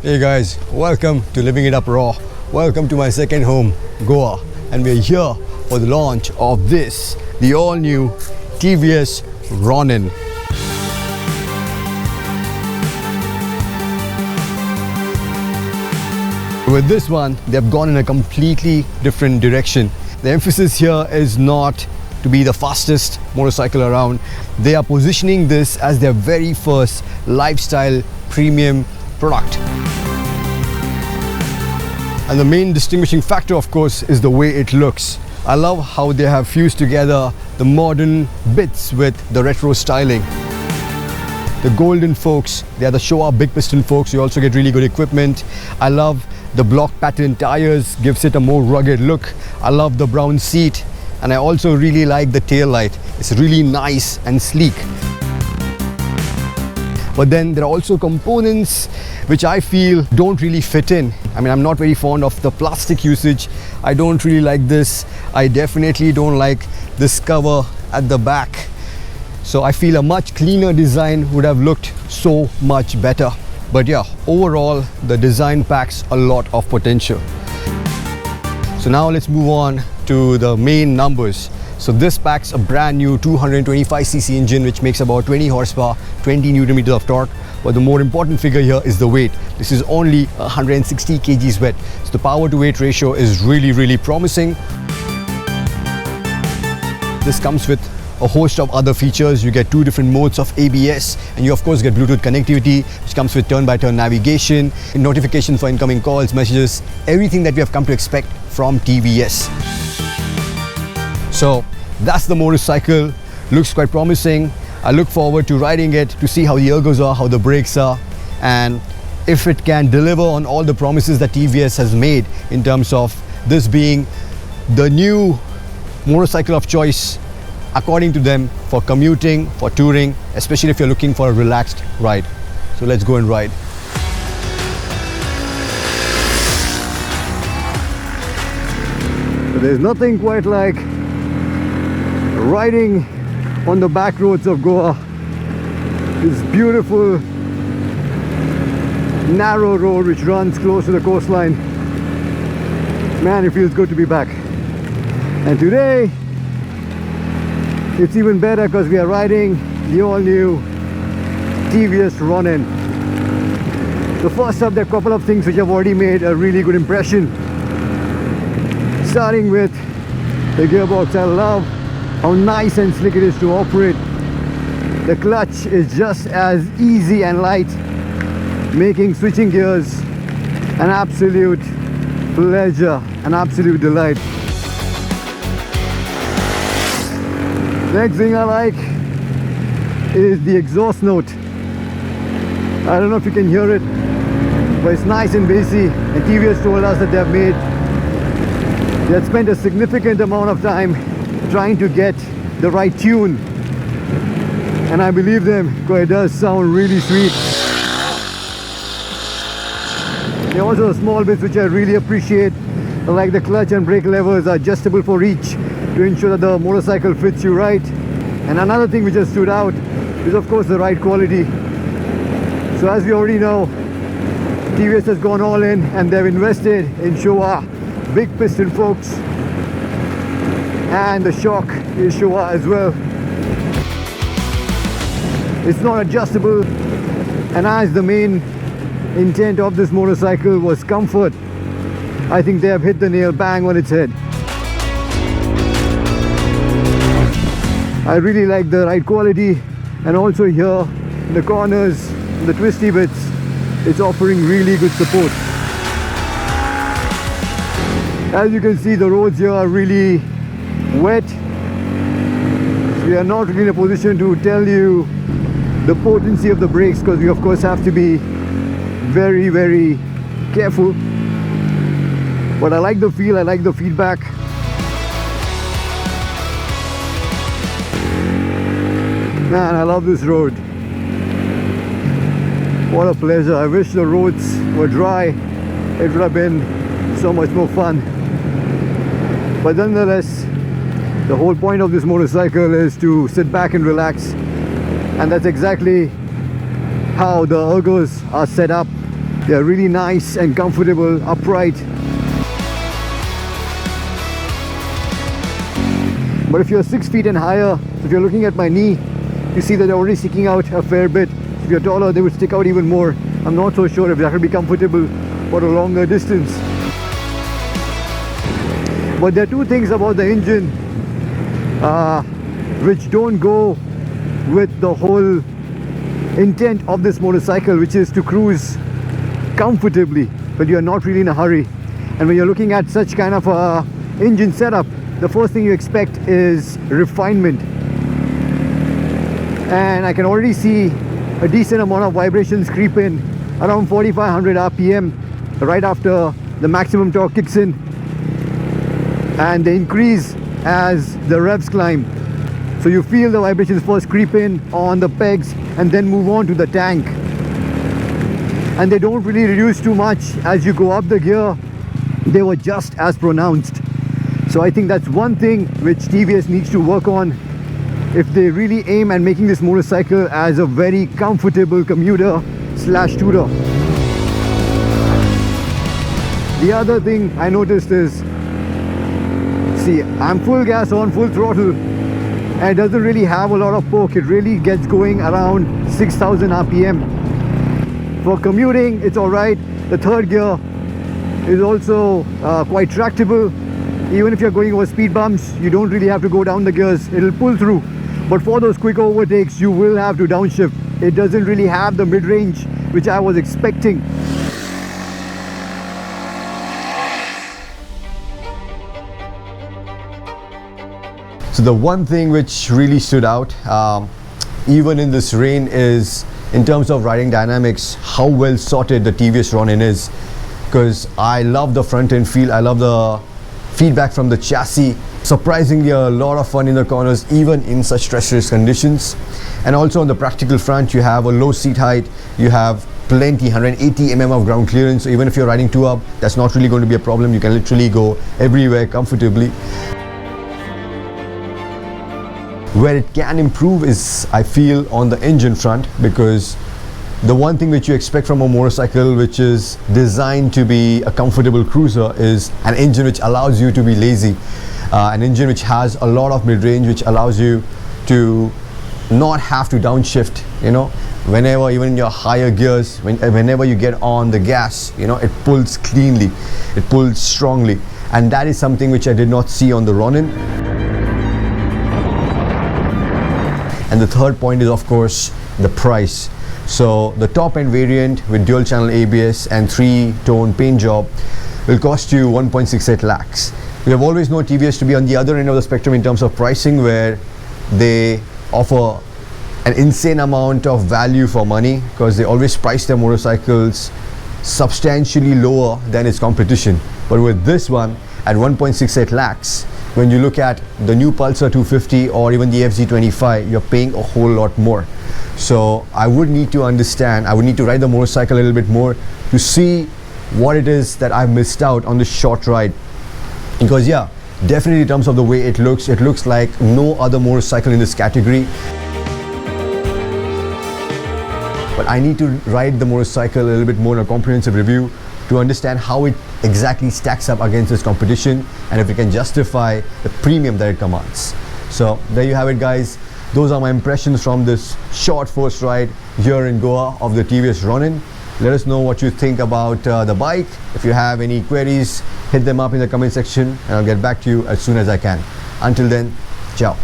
Hey guys, welcome to Living It Up Raw. Welcome to my second home, Goa. And we're here for the launch of this, the all-new TVS Ronin. With this one, they've gone in a completely different direction. The emphasis here is not to be the fastest motorcycle around. They are positioning this as their very first lifestyle premium product. And the main distinguishing factor, of course, is the way it looks. I love how they have fused together the modern bits with the retro styling. The golden forks, they are the Showa big piston forks. You also get really good equipment. I love the block pattern tires, gives it a more rugged look. I love the brown seat, and I also really like the tail light. It's really nice and sleek. But then there are also components which I feel don't really fit in. I mean, I'm not very fond of the plastic usage. I don't really like this. I definitely don't like this cover at the back. So I feel a much cleaner design would have looked so much better. But yeah, overall, the design packs a lot of potential. So now let's move on to the main numbers. So this packs a brand new 225cc engine which makes about 20 horsepower, 20 Newton meters of torque. But the more important figure here is the weight. This is only 160 kgs wet. So the power to weight ratio is really promising. This comes with a host of other features. You get 2 different modes of ABS, and you of course get Bluetooth connectivity, which comes with turn-by-turn navigation, notifications for incoming calls, messages, everything that we have come to expect from TVS. So that's the motorcycle. Looks quite promising. I look forward to riding it to see how the ergos are, how the brakes are, and if it can deliver on all the promises that TVS has made in terms of this being the new motorcycle of choice according to them for commuting, for touring, especially if you're looking for a relaxed ride. So let's go and ride. There's nothing quite like riding on the back roads of Goa. This beautiful narrow road which runs close to the coastline. Man, it feels good to be back. And today it's even better because we are riding the all-new TVS Ronin. So first up, there are a couple of things which have already made a really good impression. Starting with the gearbox. I love how nice and slick it is to operate. The clutch is just as easy and light, making switching gears an absolute pleasure, an absolute delight. Next thing I like is the exhaust note. I don't know if you can hear it, but it's nice and bassy, and TVS told us that they had spent a significant amount of time trying to get the right tune, and I believe them because it does sound really sweet. There are also small bits which I really appreciate, like the clutch and brake levers are adjustable for reach to ensure that the motorcycle fits you right. And another thing which has stood out is of course the ride quality. So as we already know, TVS has gone all in and they've invested in Showa big piston forks, and the shock is Showa as well. It's not adjustable, and as the main intent of this motorcycle was comfort, I think they have hit the nail bang on its head. I really like the ride quality, and also here in the corners, the twisty bits, it's offering really good support. As you can see, the roads here are really wet. We are not really in a position to tell you the potency of the brakes because we of course have to be very careful. But I like the feel, I like the feedback. Man, I love this road. What a pleasure. I wish the roads were dry. It would have been so much more fun. But nonetheless, the whole point of this motorcycle is to sit back and relax, and that's exactly how the ergos are set up. They're really nice and comfortable, upright. But if you're 6 feet and higher, if you're looking at my knee, you see that they're already sticking out a fair bit. If you're taller, they would stick out even more. I'm not so sure if that will be comfortable for a longer distance. But there are two things about the engine which don't go with the whole intent of this motorcycle, which is to cruise comfortably, but you're not really in a hurry. And when you're looking at such kind of a engine setup, the first thing you expect is refinement. And I can already see a decent amount of vibrations creep in around 4500 RPM right after the maximum torque kicks in, and they increase as the revs climb. So you feel the vibrations first creep in on the pegs and then move on to the tank, and they don't really reduce too much as you go up the gear. They were just as pronounced. So I think that's one thing which TVS needs to work on if they really aim at making this motorcycle as a very comfortable commuter slash tourer. The other thing I noticed is, see, I'm full gas on, full throttle, and it doesn't really have a lot of poke. It really gets going around 6000 RPM. For commuting, it's alright. The third gear is also quite tractable. Even if you're going over speed bumps, you don't really have to go down the gears. It'll pull through. But for those quick overtakes, you will have to downshift. It doesn't really have the mid-range which I was expecting. So the one thing which really stood out, even in this rain, is in terms of riding dynamics, how well sorted the TVS Ronin is. Because I love the front end feel, I love the feedback from the chassis. Surprisingly, a lot of fun in the corners, even in such treacherous conditions. And also on the practical front, you have a low seat height, you have plenty, 180 mm of ground clearance. So even if you're riding two up, that's not really going to be a problem. You can literally go everywhere comfortably. Where it can improve is, I feel, on the engine front, because the one thing which you expect from a motorcycle which is designed to be a comfortable cruiser is an engine which allows you to be lazy. An engine which has a lot of mid-range, which allows you to not have to downshift, you know, whenever, even in your higher gears, whenever you get on the gas, you know, it pulls cleanly, it pulls strongly. And that is something which I did not see on the Ronin. And the third point is, of course, the price. So the top end variant with dual channel ABS and 3-tone paint job will cost you 1.68 lakhs. We have always known TVS to be on the other end of the spectrum in terms of pricing, where they offer an insane amount of value for money, because they always price their motorcycles substantially lower than its competition. But with this one at 1.68 lakhs, when you look at the new Pulsar 250 or even the FZ25, you're paying a whole lot more. So I would need to understand, I would need to ride the motorcycle a little bit more to see what it is that I've missed out on this short ride. Because yeah, definitely in terms of the way it looks like no other motorcycle in this category. But I need to ride the motorcycle a little bit more in a comprehensive review to understand how it exactly stacks up against its competition, and if it can justify the premium that it commands. So there you have it, guys. Those are my impressions from this short first ride here in Goa of the TVS Ronin. Let us know what you think about the bike. If you have any queries, hit them up in the comment section and I'll get back to you as soon as I can. Until then, ciao.